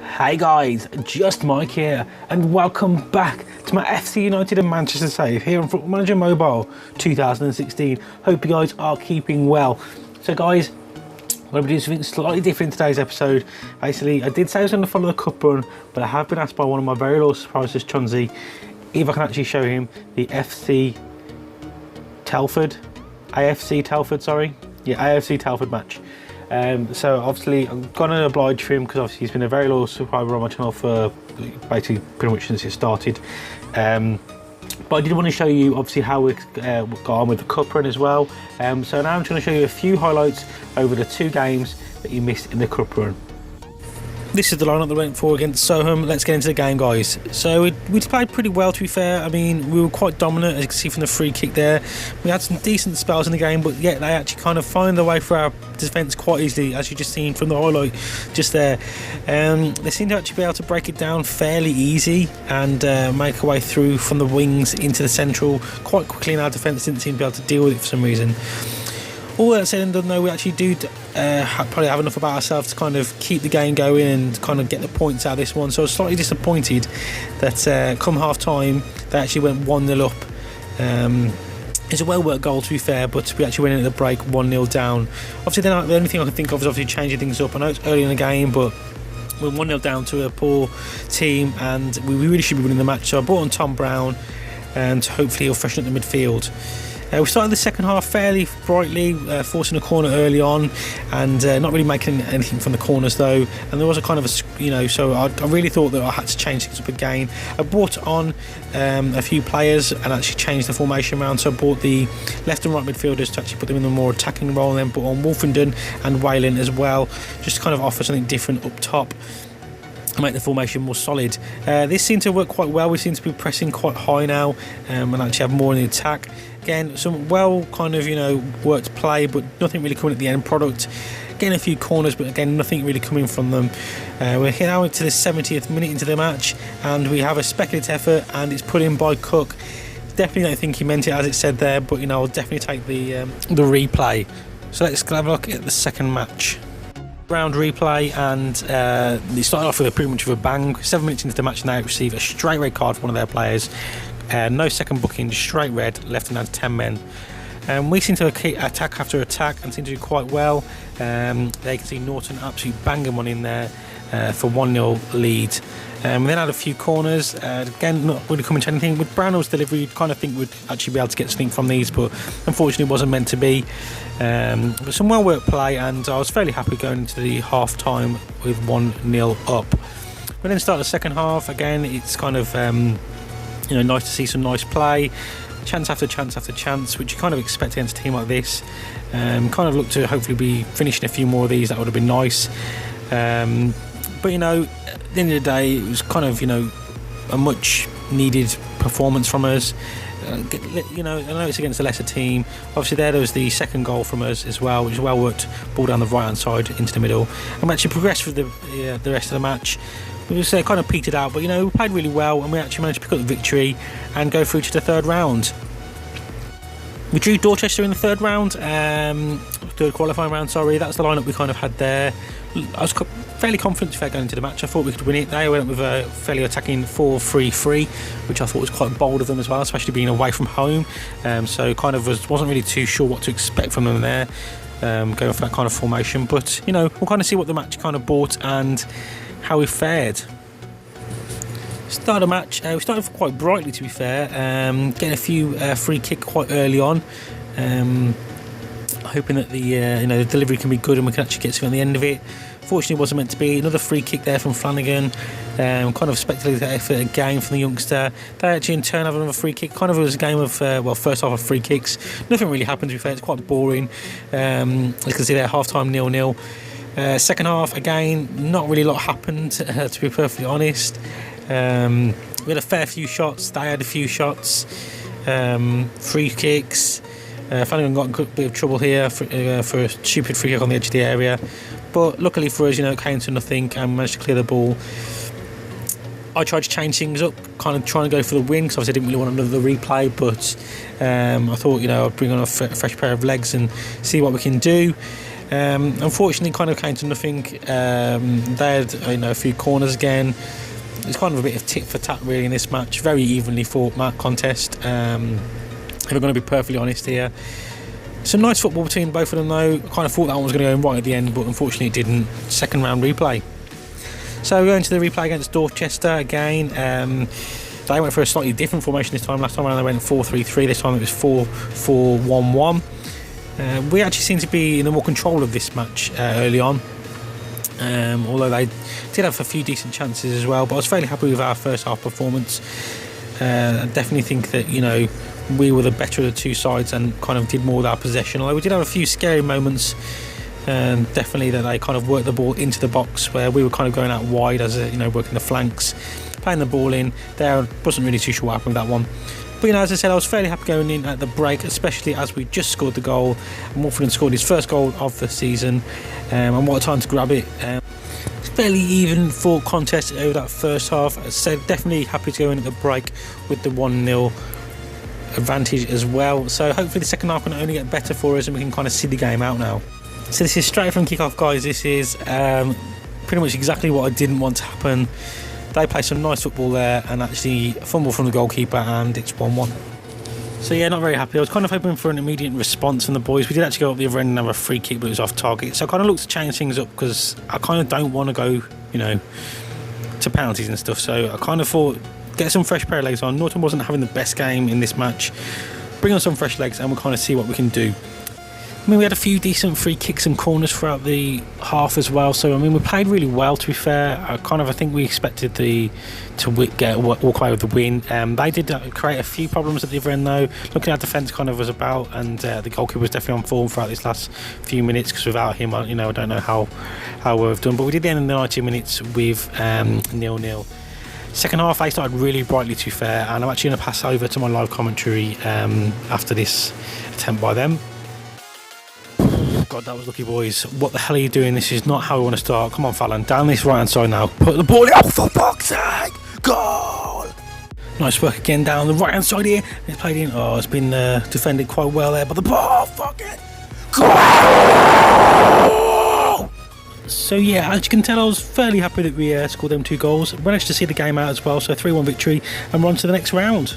Hey guys, just Mike here, and welcome back to my FC United and Manchester save here on Football Manager Mobile 2016. Hope you guys are keeping well. So guys, I'm going to be doing something slightly different in today's episode. Basically, I did say I was going to follow the cup run, but I have been asked by one of my very loyal surprises, Chumps, if I can actually show him the AFC Telford match. So obviously I'm gonna oblige for him because obviously he's been a very loyal subscriber on my channel for basically pretty much since it started. But I did want to show you obviously how we got on with the cup run as well. So now I'm going to show you a few highlights over the two games that you missed in the cup run. This is the lineup that went for against Soham. Let's get into the game, guys. So we played pretty well, to be fair. I mean, we were quite dominant, as you can see from the free kick there. We had some decent spells in the game, but yet they actually kind of find their way through our defence quite easily, as you just seen from the highlight just there. They seem to actually be able to break it down fairly easy and make a way through from the wings into the central quite quickly, and our defence didn't seem to be able to deal with it for some reason. All that said and done, though, we actually do probably have enough about ourselves to kind of keep the game going and kind of get the points out of this one. So I was slightly disappointed that come half time they actually went 1-0 up. It's a well worked goal, to be fair, but we actually went in at the break 1-0 down. Obviously then the only thing I can think of is obviously changing things up. I know it's early in the game, but we're 1-0 down to a poor team and we really should be winning the match. So I brought on Tom Brown and hopefully he'll freshen up the midfield. We started the second half fairly brightly, forcing a corner early on and not really making anything from the corners though, and there was a kind of a, so I really thought that I had to change things up again. I brought on a few players and actually changed the formation around, so I brought the left and right midfielders to actually put them in a more attacking role, and then brought on Wolfenden and Wayland as well, just to kind of offer something different up top, make the formation more solid. This seemed to work quite well. We seem to be pressing quite high now and actually have more in the attack. Again, some well kind of worked play, but nothing really coming at the end product. Getting a few corners, but again nothing really coming from them. We're now into the 70th minute into the match and we have a speculative effort and it's put in by Cook. Definitely don't think he meant it as it said there, but I'll definitely take the replay. So let's have a look at the second match. Round replay, and it started off with pretty much of a bang. 7 minutes into the match now, receive a straight red card for one of their players. No second booking, just straight red, left and down to 10 men. We seem to attack after attack and seem to do quite well. There you can see Norton absolutely banging one in there for 1-0 lead. We then had a few corners, again not really coming to anything. With Brownell's delivery you'd kind of think we'd actually be able to get something from these, but unfortunately it wasn't meant to be. But some well worked play, and I was fairly happy going into the half time with 1-0 up. We then start the second half. Again it's kind of nice to see some nice play, chance after chance after chance, which you kind of expect against a team like this. Kind of look to hopefully be finishing a few more of these. That would have been nice. But at the end of the day, it was kind of a much needed performance from us. I know it's against a lesser team. Obviously there was the second goal from us as well, which was well worked, ball down the right hand side into the middle, and we actually progressed with the rest of the match. We just kind of petered out, but we played really well and we actually managed to pick up the victory and go through to the third round. We drew Dorchester in the third qualifying round, sorry. That's the lineup we kind of had there. I was fairly confident going into the match. I thought we could win it. They went up with a fairly attacking 4-3-3, which I thought was quite bold of them as well, especially being away from home. So kind of wasn't really too sure what to expect from them there, going for that kind of formation. But we'll kind of see what the match kind of brought and how we fared. Start of match, we started off quite brightly, to be fair, getting a few free kick quite early on, hoping that the delivery can be good and we can actually get something on the end of it. Fortunately it wasn't meant to be. Another free kick there from Flanagan, kind of speculative effort again from the youngster. They actually in turn have another free kick. Kind of was a game of first half of free kicks. Nothing really happened, to be fair. It's quite boring. You can see there, half time 0-0. Second half again, not really a lot happened, to be perfectly honest. We had a fair few shots. They had a few shots, free kicks. Flanagan got a good bit of trouble here for a stupid free kick on the edge of the area, but luckily for us, it came to nothing and managed to clear the ball. I tried to change things up, kind of trying to go for the win, because obviously I didn't really want another replay, but I thought I'd bring on a fresh pair of legs and see what we can do. Unfortunately, kind of came to nothing. They had a few corners again. It's kind of a bit of tit for tat really in this match. Very evenly fought contest. If we're going to be perfectly honest here. Some nice football between both of them though. I kind of thought that one was going to go right at the end, but unfortunately it didn't. Second round replay. So we're going to the replay against Dorchester again. They went for a slightly different formation this time. Last time around they went 4-3-3. This time it was 4-4-1-1. We actually seem to be in the more control of this match early on. Although they did have a few decent chances as well, but I was fairly happy with our first half performance. I definitely think that we were the better of the two sides and kind of did more with our possession, although we did have a few scary moments. Definitely that they kind of worked the ball into the box where we were kind of going out wide as working the flanks, playing the ball in there. I wasn't really too sure what happened with that one, but as I said, I was fairly happy going in at the break, especially as we just scored the goal and Watford scored his first goal of the season, and what a time to grab it. Fairly even fought contest over that first half, so definitely happy to go in at the break with the 1-0 advantage as well. So hopefully the second half can only get better for us and we can kind of see the game out now. So this is straight from kick-off, guys. This is pretty much exactly what I didn't want to happen. They play some nice football there and actually fumble from the goalkeeper, and it's 1-1. So yeah, not very happy. I was kind of hoping for an immediate response from the boys. We did actually go up the other end and have a free kick, but it was off target. So I kind of looked to change things up because I kind of don't want to go, to penalties and stuff. So I kind of thought, get some fresh pair of legs on. Norton wasn't having the best game in this match. Bring on some fresh legs and we'll kind of see what we can do. We had a few decent free kicks and corners throughout the half as well. So we played really well, to be fair. I think we expected to walk away with the win. They did create a few problems at the other end though. Looking at defence kind of was about, and the goalkeeper was definitely on form throughout this last few minutes, because without him, I don't know how we've done. But we did the end in the 90 minutes with 0-0. Second half, they started really brightly, to be fair, and I'm actually going to pass over to my live commentary after this attempt by them. God, that was lucky, boys. What the hell are you doing? This is not how we want to start. Come on, Fallon. Down this right-hand side now. Put the ball in. Oh, for fuck's sake! Goal! Nice work again down the right-hand side here. It's played in. Oh, it's been defended quite well there. But the ball, fuck it! Goal! So, yeah, as you can tell, I was fairly happy that we scored them 2 goals. Managed to see the game out as well. So, 3-1 victory. And we're on to the next round.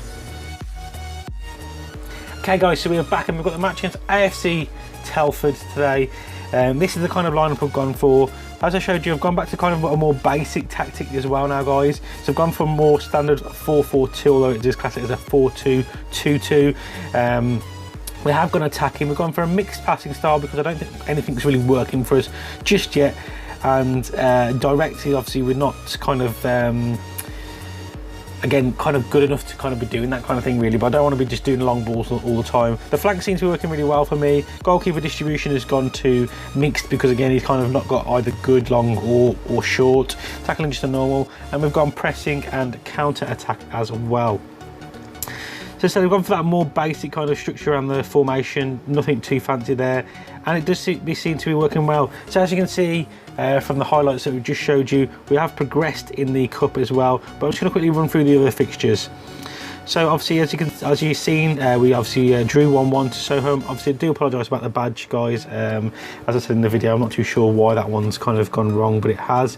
Okay, guys, so we are back and we've got the match against AFC Telford today. This is the kind of lineup I've gone for. As I showed you, I've gone back to kind of a more basic tactic as well now, guys. So I've gone for a more standard 4-4-2, although it is classed as a 4-2-2-2. We have gone attacking. We've gone for a mixed passing style because I don't think anything's really working for us just yet. And directly, obviously, we're not kind of again, kind of good enough to kind of be doing that kind of thing really, but I don't want to be just doing long balls all the time. The flank seems to be working really well for me. Goalkeeper distribution has gone to mixed because again, he's kind of not got either good long or short. Tackling just a normal, and we've gone pressing and counter attack as well. So we've gone for that more basic kind of structure around the formation, nothing too fancy there, and it does seem to be working well. So as you can see from the highlights that we just showed you, we have progressed in the cup as well, but I'm just going to quickly run through the other fixtures. So obviously, as you've seen, we obviously drew 1-1 to Soho. Obviously, I do apologise about the badge, guys. As I said in the video, I'm not too sure why that one's kind of gone wrong, but it has.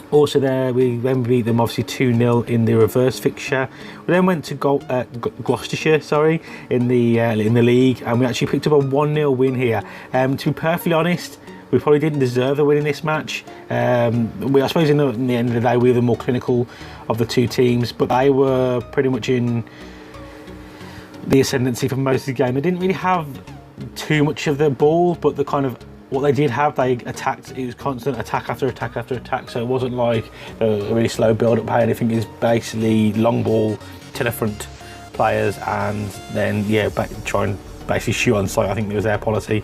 Also there, we then beat them obviously 2-0 in the reverse fixture. We then went to Gloucestershire, sorry, in the league, and we actually picked up a 1-0 win here. To be perfectly honest, we probably didn't deserve the win in this match. I suppose in the end of the day, we were the more clinical of the two teams, but they were pretty much in the ascendancy for most of the game. They didn't really have too much of the ball, but the kind of what they did have, they attacked. It was constant attack after attack after attack, so it wasn't like a really slow build up play. Anything is basically long ball to the front players, and then try and basically shoot on sight. I think it was their policy,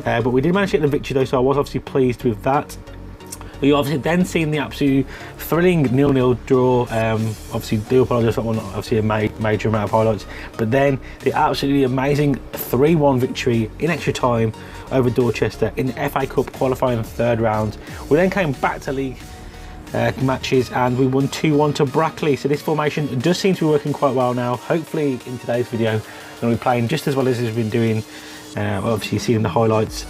but we did manage to get the victory though, so I was obviously pleased with that. You obviously then seen the absolute thrilling 0-0 draw. Obviously, do apologise for that one, obviously a major amount of highlights. But then the absolutely amazing 3-1 victory in extra time over Dorchester in the FA Cup qualifying third round. We then came back to league matches and we won 2-1 to Brackley. So this formation does seem to be working quite well now. Hopefully in today's video, I'm going to be playing just as well as we've been doing Obviously seeing the highlights,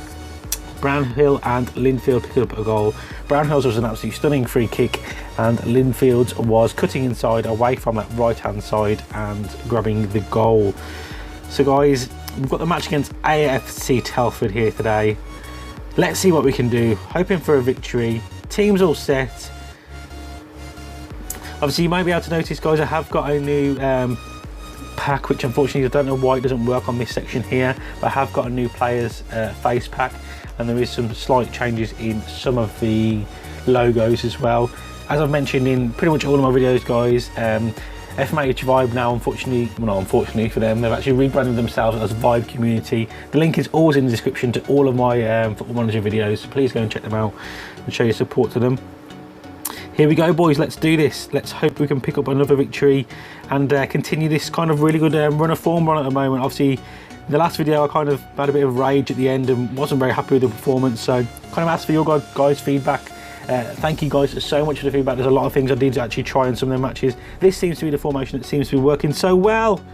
Brownhill and Linfield picking up a goal. Brownhill's was an absolutely stunning free kick, and Linfield's was cutting inside away from that right hand side and grabbing the goal. So guys, we've got the match against AFC Telford here today. Let's see what we can do, hoping for a victory. Team's all set. Obviously you might be able to notice, guys, I have got a new pack, which unfortunately I don't know why it doesn't work on this section here, but I have got a new players face pack, and there is some slight changes in some of the logos as well. As I've mentioned in pretty much all of my videos, guys, FMH Vibe now, unfortunately, well, not unfortunately for them, they've actually rebranded themselves as Vibe Community. The link is always in the description to all of my Football Manager videos, so please go and check them out and show your support to them. Here we go, boys, let's do this. Let's hope we can pick up another victory and continue this kind of really good run of form at the moment. Obviously, in the last video I kind of had a bit of rage at the end and wasn't very happy with the performance, so kind of asked for your guys' feedback. Thank you guys so much for the feedback. There's a lot of things I did actually try in some of the matches. This seems to be the formation that seems to be working so well,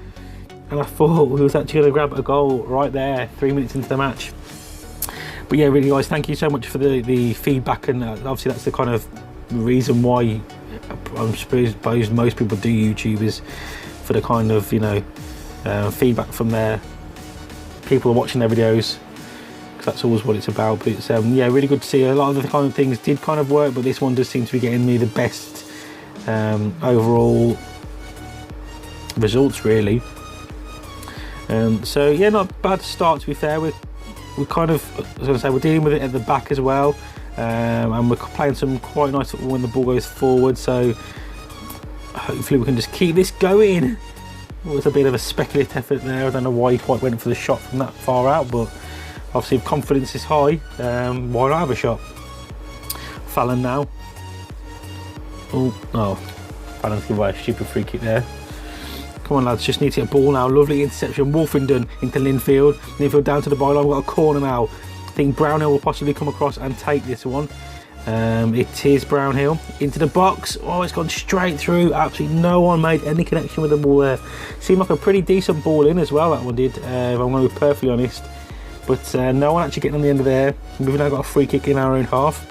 and I thought we was actually going to grab a goal right there 3 minutes into the match. But yeah, really guys, thank you so much for the feedback, and obviously that's the kind of reason why I suppose most people do YouTube, is for the kind of, you know, feedback from their people watching their videos, because that's always what it's about. But it's yeah, really good to see. A lot of the kind of things did kind of work, but this one does seem to be getting me the best overall results, really. So yeah, not a bad start, to be fair. We're kind of, I was going to say, we're dealing with it at the back as well. And we're playing some quite nice football when the ball goes forward, so hopefully we can just keep this going. It was a bit of a speculative effort there. I don't know why he quite went for the shot from that far out, but obviously if confidence is high, why not have a shot? Fallon now. Oh, Fallon's giving away a stupid free kick there. Come on lads, just need to get a ball now. Lovely interception, Wolfenden into Linfield. Linfield down to the byline, we've got a corner now. I think Brownhill will possibly come across and take this one. It is Brownhill into the box. Oh, it's gone straight through. Absolutely no one made any connection with the ball there. Seemed like a pretty decent ball in as well, that one did, if I'm going to be perfectly honest. But no one actually getting on the end of there. We've now got a free kick in our own half.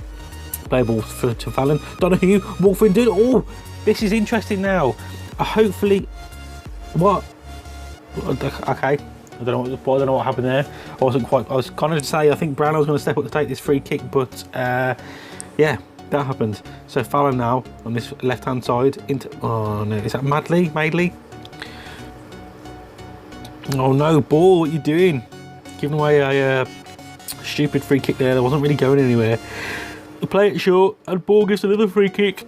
Play ball to Fallon. Donahue, Wolfenden. Oh, this is interesting now. Hopefully, what? Okay. I don't know what happened there. I was kind of to say I think Brownhill was going to step up to take this free kick, but yeah, that happened. So Fallon now on this left hand side into, oh no, is that Madeley? Oh no, ball, what are you doing? Giving away a stupid free kick there that wasn't really going anywhere. The play it short and ball gives another free kick.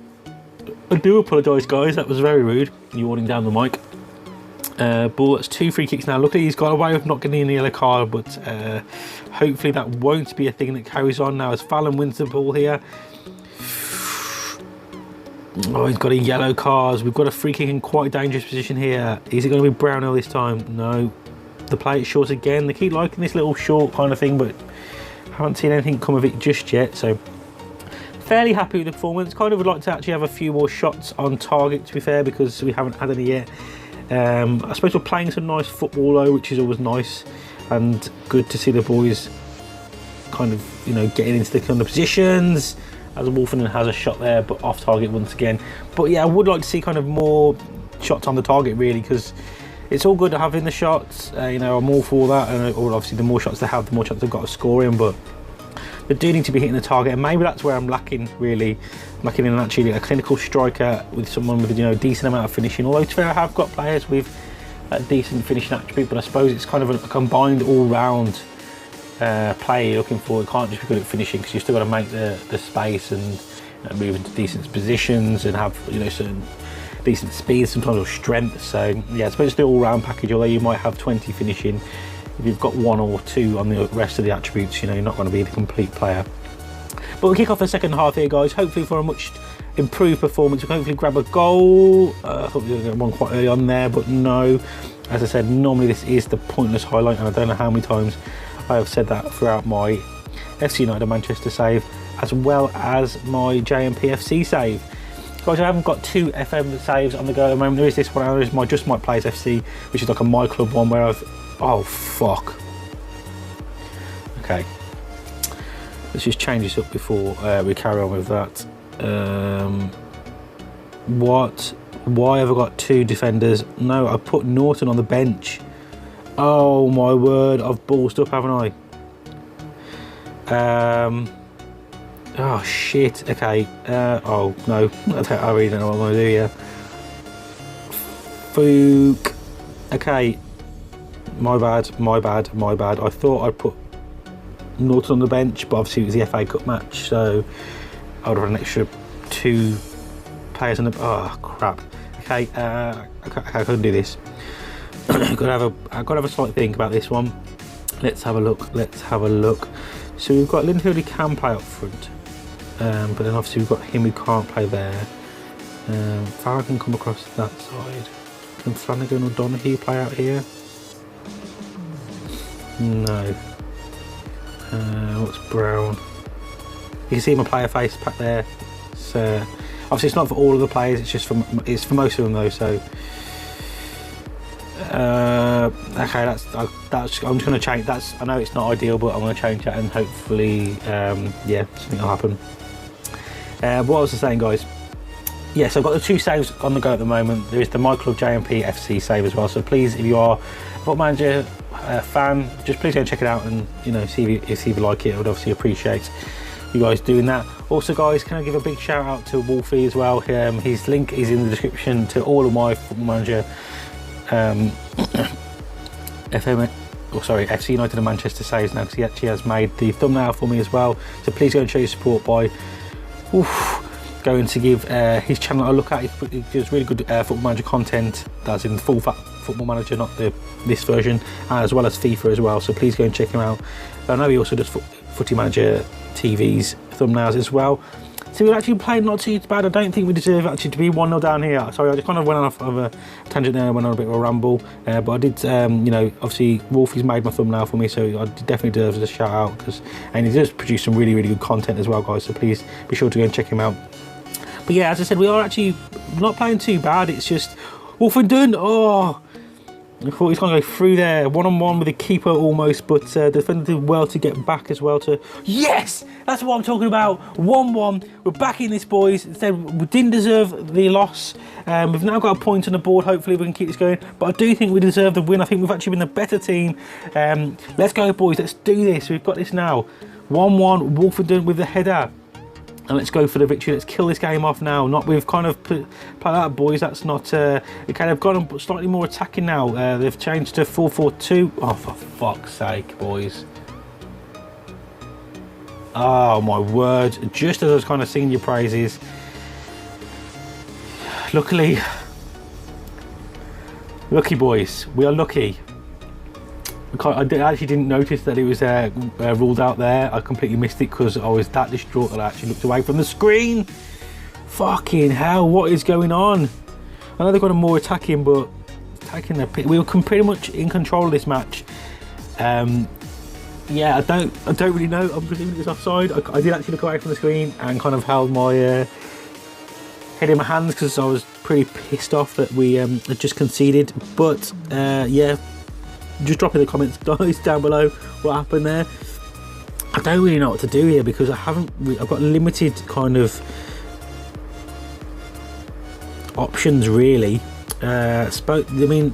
I do apologise guys, that was very rude. Yawning down the mic. Ball, that's 2 free kicks now. Luckily he's got away with not getting the yellow card, but hopefully that won't be a thing that carries on now as Fallon wins the ball here. Oh, he's got a yellow card. We've got a free kick in quite a dangerous position here. Is it going to be Brownhill this time? No. The play is short again. They keep liking this little short kind of thing, but haven't seen anything come of it just yet. So fairly happy with the performance. Kind of would like to actually have a few more shots on target, to be fair, because we haven't had any yet. I suppose we're playing some nice football though, which is always nice and good to see the boys kind of, you know, getting into the kind of positions, as Wolfenden has a shot there but off target once again. But yeah, I would like to see kind of more shots on the target really, because it's all good having the shots, you know, I'm all for that, and obviously the more shots they have the more chance they've got of scoring, but they do need to be hitting the target, and maybe that's where I'm lacking really. I'm lacking in actually a clinical striker with someone with, you know, a decent amount of finishing. Although to be fair, I have got players with a decent finishing attribute, but I suppose it's kind of a combined all-round player you're looking for. It can't just be good at finishing, because you've still got to make the space and, you know, move into decent positions and have, you know, certain decent speed, sometimes with strength. So yeah, I suppose it's the all-round package. Although you might have 20 finishing, if you've got 1 or 2 on the rest of the attributes, you know, you're not going to be the complete player. But we'll kick off the second half here, guys, hopefully for a much improved performance. We can hopefully grab a goal. I thought we were going to get one quite early on there, but no. As I said, normally this is the pointless highlight, and I don't know how many times I have said that throughout my FC United Manchester save, as well as my JMP FC save. Guys, I haven't got 2 FM saves on the go at the moment. There is this one, there is my Just Might Plays FC, which is like a My Club one where I've, oh fuck. Okay. Let's just change this up before we carry on with that. What? Why have I got 2 defenders? No, I put Norton on the bench. Oh my word, I've ballsed up, haven't I? Oh shit, okay. Oh no, I really don't know what I'm going to do here. Fook. Okay. My bad. I thought I'd put Norton on the bench, but obviously it was the FA Cup match, so I would have had an extra 2 players on the... Oh crap. Okay, I couldn't do this. I've got to have a slight think about this one. Let's have a look. So we've got Linfield who can play up front, but then obviously we've got him who can't play there. Farrell can come across that side. Can Flanagan or Donahue play out here? No. What's Brown? You can see my player face back there. So obviously it's not for all of the players, it's just for most of them though. So okay, that's I'm just going to change. I know it's not ideal, but I'm going to change that, and hopefully yeah, something will happen. What was I saying, guys? Yeah, so I've got the 2 saves on the go at the moment. There is the My Club JMP FC save as well. So please, if you are a Football Manager fan, just please go and check it out, and you know, see if you like it. I would obviously appreciate you guys doing that. Also, guys, can I give a big shout out to Wolfie as well? His link is in the description to all of my Football Manager FC United and Manchester saves now, because he actually has made the thumbnail for me as well. So please go and show your support by going to give his channel a look at. He does really good Football Manager content. That's in the full Football Manager, not this version, as well as FIFA as well. So please go and check him out. I know he also does Footy Manager TV's thumbnails as well. So we're actually playing not too bad. I don't think we deserve actually to be 1-0 down here. Sorry, I just kind of went off of a tangent there, went on a bit of a ramble. But I did, you know, obviously Wolfie's made my thumbnail for me, so I definitely deserve a shout out, and he does produce some really, really good content as well, guys. So please be sure to go and check him out. But yeah, as I said, we are actually not playing too bad. It's just Wolfenden. Oh, I thought he's going to go through there, one-on-one with the keeper almost, but the defender did well to get back as well to... Yes! That's what I'm talking about. 1-1. We're back in this, boys. Instead, we didn't deserve the loss. We've now got a point on the board. Hopefully we can keep this going. But I do think we deserve the win. I think we've actually been the better team. Let's go, boys. Let's do this. We've got this now. 1-1. Wolfenden with the header. And let's go for the victory. Let's kill this game off now. Not with kind of play that, boys. That's not. Okay, they've gone slightly more attacking now. They've changed to 4-4-2. Oh, for fuck's sake, boys! Oh my word! Just as I was kind of singing your praises, lucky boys. We are lucky. I actually didn't notice that it was ruled out there. I completely missed it because I was that distraught that I actually looked away from the screen. Fucking hell, what is going on? I know they've got a more attacking, but we were pretty much in control of this match. Yeah, I don't really know. I'm presuming it was offside. I did actually look away from the screen and kind of held my head in my hands because I was pretty pissed off that we had just conceded. But yeah. Just drop in the comments, guys, down below what happened there. I don't really know what to do here because I've got limited kind of options really. I mean,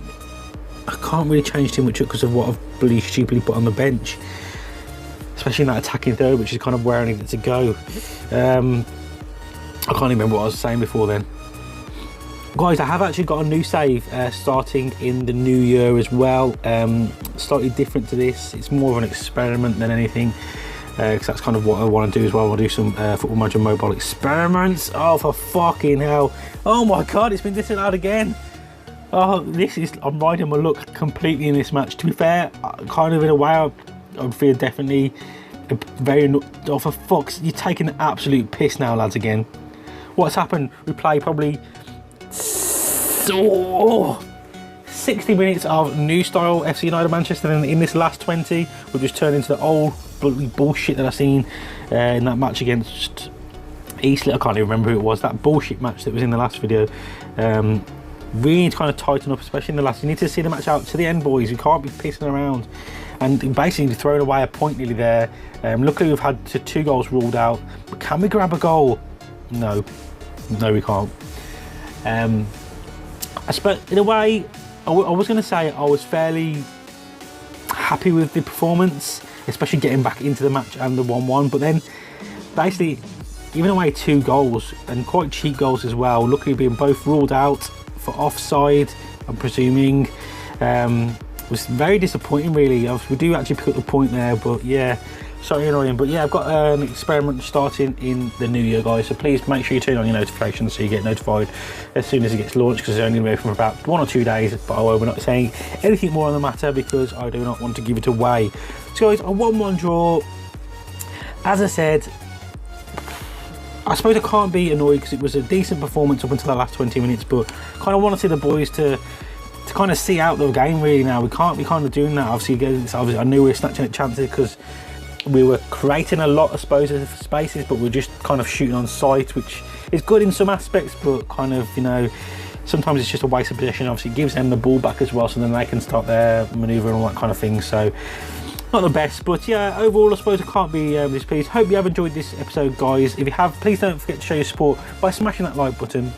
I can't really change too much because of what I've bloody stupidly put on the bench, especially in that attacking third, which is kind of where I needed to go. I can't even remember what I was saying before then. Guys, I have actually got a new save starting in the new year as well. Slightly different to this. It's more of an experiment than anything, because that's kind of what I want to do as well. I want to do some Football Manager mobile experiments. Oh, for fucking hell. Oh my God, it's been disallowed again. Oh, I'm riding my luck completely in this match. To be fair, kind of in a way, I feel definitely very... Oh, for fuck's... You're taking the absolute piss now, lads, again. What's happened? We play probably... 60 minutes of new style FC United Manchester, and in this last 20 we've just turned into the old bullshit that I've seen in that match against Eastleigh. I can't even remember who it was, that bullshit match that was in the last video. We need to kind of tighten up, especially in the last. You need to see the match out to the end, boys. You can't be pissing around. and basically thrown away a point nearly there. Luckily we've had 2 goals ruled out, but can we grab a goal? No we can't. I suppose in a way I was going to say I was fairly happy with the performance, especially getting back into the match and the 1-1, but then basically giving away 2 goals and quite cheap goals as well, luckily being both ruled out for offside, I'm presuming, was very disappointing really. We do actually pick up the point there, but yeah, sorry annoying. But yeah, I've got an experiment starting in the new year, guys, so please make sure you turn on your notifications so you get notified as soon as it gets launched, because it's only away from about 1 or 2 days, but we're not saying anything more on the matter because I do not want to give it away. So guys, a 1-1 draw. As I said, I suppose I can't be annoyed because it was a decent performance up until the last 20 minutes, but kind of want to see the boys to kind of see out the game really now. We can't be kind of doing that. Obviously I knew we were snatching at chances because we were creating a lot of spaces, but we're just kind of shooting on sight, which is good in some aspects, but kind of, you know, sometimes it's just a waste of possession. Obviously it gives them the ball back as well, so then they can start their manoeuvre and all that kind of thing. So not the best, but yeah, overall I suppose I can't be displeased. Hope you have enjoyed this episode, guys. If you have, please don't forget to show your support by smashing that like button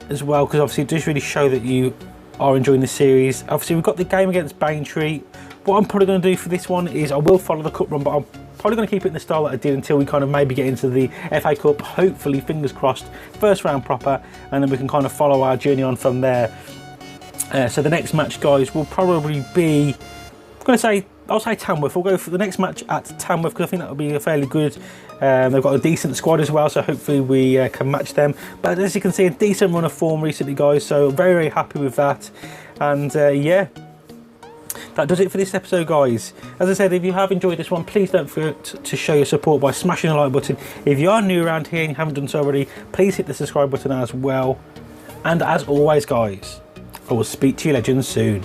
as well, because obviously it does really show that you are enjoying the series. Obviously we've got the game against Braintree. What I'm probably going to do for this one is I will follow the cup run, but I'm probably going to keep it in the style that I did until we kind of maybe get into the FA Cup, hopefully, fingers crossed, first round proper, and then we can kind of follow our journey on from there. So the next match, guys, will probably be, I'll say Tamworth. We'll go for the next match at Tamworth because I think that will be a fairly good. They've got a decent squad as well, so hopefully we can match them. But as you can see, a decent run of form recently, guys, so very, very happy with that. And yeah, that does it for this episode, guys. As I said, if you have enjoyed this one, please don't forget to show your support by smashing the like button. If you are new around here and you haven't done so already, please hit the subscribe button as well. And as always, guys, I will speak to you legends soon.